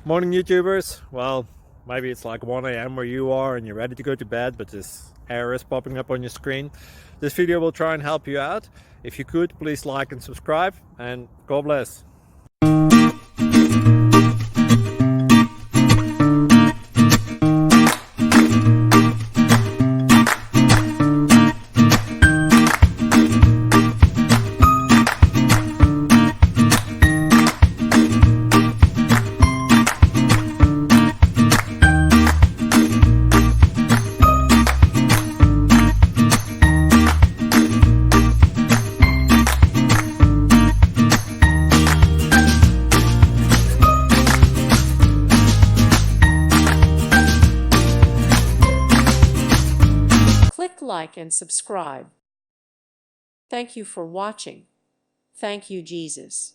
Morning YouTubers. Well, maybe it's like 1 a.m. where you are and you're ready to go to bed, but this error is popping up on your screen. This video will try and help you out. If you could, please like and subscribe, and God bless. Click like and subscribe. Thank you for watching. Thank you, Jesus.